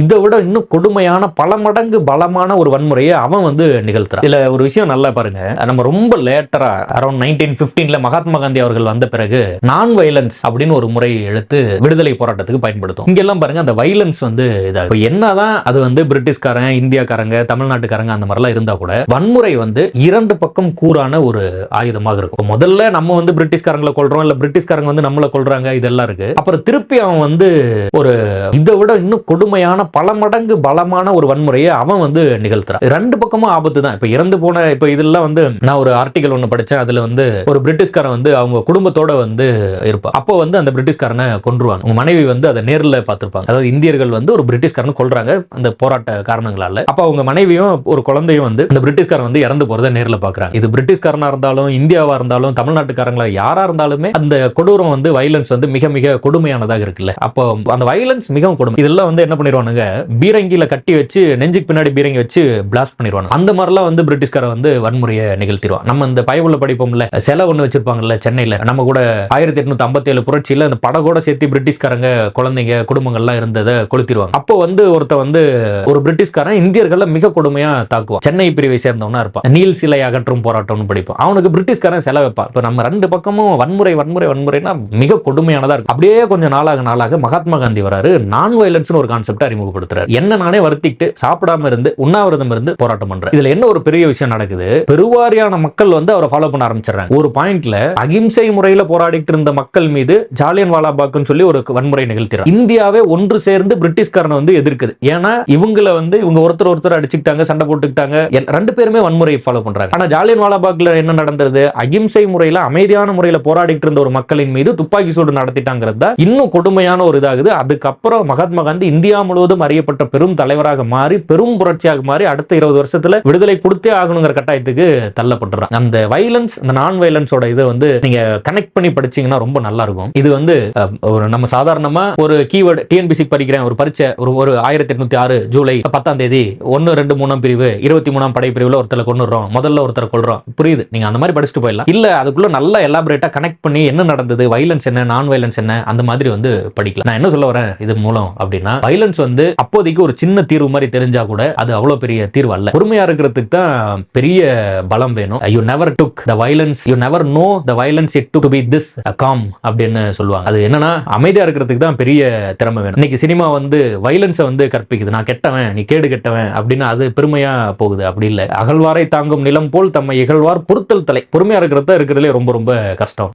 இதை விட இன்னும் கொடுமையான பல மடங்கு பலமான ஒரு வன்முறையை அவன் வந்து நிகழ்த்துறான். இதுல ஒரு விஷயம் நல்லா பாருங்க, நம்ம ரொம்ப லேட்டரா அரௌண்ட் 1915 மகாத்மா காந்தி அவர்கள் வந்த பிறகு நான் வயலன்ஸ் அப்படின்னு ஒரு முறை எடுத்து விடுதலை போராட்டத்துக்கு பயன்படுத்தும். இங்க எல்லாம் பாருங்க, அந்த வயலன்ஸ் வந்து இதாக என்னதான் அது வந்து பிரிட்டிஷ்காரங்க, இந்தியாக்காரங்க, தமிழ்நாட்டுக்காரங்க அந்த மாதிரிலாம் இருந்தா கூட வன்முறை வந்து இரண்டு பக்கம் கூறான ஒரு ஆயுதமாக இருக்கும். முதல்ல நம்ம வந்து பிரிட்டிஷ்காரங்களை கொள்றோம், இல்ல பிரிட்டிஷ்காரங்க வந்து நம்மளை கொள்றாங்க, இதெல்லாம் இருக்கு. அப்புறம் திருப்பி அவன் வந்து ஒரு இதை விட இன்னும் கொடுமையான பல மடங்கு பலமான ஒரு வன்முறையை அவன் வந்து நிகழ்த்துறான். ரெண்டு பக்கமும் ஆபத்து தான். இப்ப இறந்து போன இப்ப இதெல்லாம் வந்து நான் ஒரு ஆர்டிகல் ஒன்னு படிச்சேன். அதுல வந்து ஒரு பிரிட்டிஷ்காரன் வந்து அவங்க குடும்பத்தோட வந்து இருப்பான். அப்போ வந்து அந்த பிரிட்டிஷ்காரனை கொன்றுவாங்க. அவங்க மனைவி வந்து அதை நேரில் பார்த்திருப்பாங்க. அதாவது இந்தியர்கள் வந்து ஒரு பிரிட்டிஷ்காரனை கொல்றாங்க அந்த போராட்ட காரணங்களால. அப்ப அவங்க மனைவியும் ஒரு குழந்தையும் வந்து அந்த பிரிட்டிஷ்காரன் வந்து இறந்து போறதை நேரில் பார்க்கறாங்க. இது பிரிட்டிஷ்காரனா இருந்தாலும் இந்தியாவா இருந்தாலும் தமிழ்நாட்டுக்காரங்களா யாரா இருந்தாலுமே அந்த கொடூரம் வந்து வயலன்ஸ் வந்து மிக மிக கொடுமையானதாக இருக்குல்ல. அப்போ அந்த வயலன்ஸ் மிகவும் கொடுமை. இதெல்லாம் வந்து என்ன பண்ணிடுவானுங்க, பீரங்கில கட்டி வச்சு நெஞ்சுக்கு பின்னாடி பீரங்கி வச்சு பிளாஸ்ட் பண்ணிடுவாங்க. அந்த மாதிரிலாம் வந்து பிரிட்டிஷ்காரன் வந்து வன்முறையை நிகழ்த்திடுவான். நம்ம இந்த பைபிள்ல படிப்போம்ல, சிலை ஒன்று வச்சிருப்பாங்கல்ல சென்னையில, நம்ம கூட 1857 புரட்சியில அந்த படகோட சேர்த்து பிரிட்டிஷ்காரங்க குழந்தைங்க குடும்பங்கள்லாம் இருந்ததை கொளுத்திடுவாங்க. அப்போ வந்து ஒருத்த வந்து ஒரு பிரிட்டிஷ்காரன் இந்தியர்களை மிக கொடுமையா தாக்குவான். சென்னை பிரிவை சேர்ந்தவனா இருப்பான். நீல் சிலை அகற்றும் போராட்டம்னு படிப்போம். அவனுக்கு பிரிட்டிஷ்காரன் சிலை வைப்பான். இப்போ நம்ம ரெண்டு பக்கமும் வன்முறை வன்முறை வன்முறைனா மிக கொடுமையானதா இருக்கும். அப்படியே கொஞ்சம் நாளாக மகாத்மா காந்தி வராரு, நான் வயலன்ஸ் ஒரு கான்செப்ட் அறிமுகப்படுத்துறாரு. என்ன நானே வருத்திட்டு சாப்பிடாம இருந்து உண்ணாவிரதம் இருந்து போராட்டம் பண்றேன். இதுல என்ன ஒரு பெரிய விஷயம் நடக்குது, பெருவாரியான மக்கள் வந்து அவரை ஃபாலோ பண்ண ஆரம்பிச்சாங்க. ஒரு பாயிண்ட்ல அகிம்சை முறையில போராடிட்டு இருந்த மக்கள் மீது ஜாலியன் வாலாபாக்னு சொல்லி ஒரு வன்முறை நிகழ்த்திறார். இந்தியாவே ஒன்று சேர்ந்து பிரிட்டிஷ்காரனை வந்து எதிர்க்குது. ஏன்னா இவங்களை வந்து இவங்க ஒருத்தர் அடிச்சுக்கிட்டாங்க, சண்டை போட்டுக்கிட்டாங்க, ரெண்டு பேருமே வன்முறை ஃபாலோ பண்றாங்க. ஆனா ஜாலியன் வாலாபாக்ல என்ன நடந்தது, அகிம்சை முறையில அமைதியான முறையில போராடிட்டு இருந்த ஒரு மக்களின் மீது துப்பாக்கி சூடு நடத்திட்டாங்கிறது தான் இன்னும் கொடுமையான ஒரு இதாகுது. அதுக்கப்புறம் மகாத்மா காந்தி இந்தியா முழுவதும் அறியப்பட்ட பெரும் தலைவராக மாறி பெரும் புரட்சியாக மாறி அடுத்த 20 வருஷத்துல விடுதலை கொடுத்தே ஆகணுங்கிற கட்டாயத்துக்கு தள்ளப்பட்டுறாங்க. அந்த வயலன்ஸ், அந்த நான் வயலன்ஸோட இதை வந்து நீங்க கனெக்ட் பண்ணி படிச்சீங்கன்னா ரொம்ப நல்லா இருக்கும். இது வந்து நம்ம சாதாரணமா ஒரு கீவேர்டு டிஎன்பிசி படிக்கிறேன், ஒரு பரீட்சை ஒரு 1806 ஜூலை 10ஆம் தேதி 1, 2, 3 பிரிவு 23ஆம் படை பிரிவுல ஒருத்தரை கொன்னுறோம், முதல்ல ஒருத்தரை கொல்றோம், புரியுது, நீங்க அந்த மாதிரி படிச்சுட்டு போயிடலாம். இல்ல அதுக்குள்ள நல்லா எலாபரேட்டா கனெக்ட் பண்ணி என்ன நடந்தது, வயலன்ஸ் என்ன, நான் வயலன்ஸ் என்ன, அந்த மாதிரி வந்து படிக்கலாம். நான் என்ன சொல்ல வரேன் இது மூலம் அப்படின்னா, வயலன்ஸ் வந்து அப்போதைக்கு ஒரு சின்ன தீர்வு மாதிரி தெரிஞ்சா கூட அது அவ்வளவு பெரிய தீர்வு அல்ல. பொறுமையா இருக்கிறதுக்கு தான் பெரிய பலம் வேணும். You never took the violence, you never know the violence it took to be this calm அப்படின்னு சொல்லுவாங்க. அது என்னன்னா அமைதியா இருக்கிறதுக்கு தான் பெரிய திறமை வேணும். இன்னைக்கு சினிமா வந்து வயலன்ஸை வந்து கற்பிக்குது. நான் கெட்டவன், நீ கேடு கெட்டவன் அப்படின்னு அது பெருமையா போகுது. அப்படி இல்லை. அகழ்வாரை தாங்கும் நிலம் போல் தம்மை இகழ்வார் பொறுத்தல் தலை. பொறுமையா இருக்கிறது இருக்கிறதுலே ரொம்ப ரொம்ப கஷ்டம்.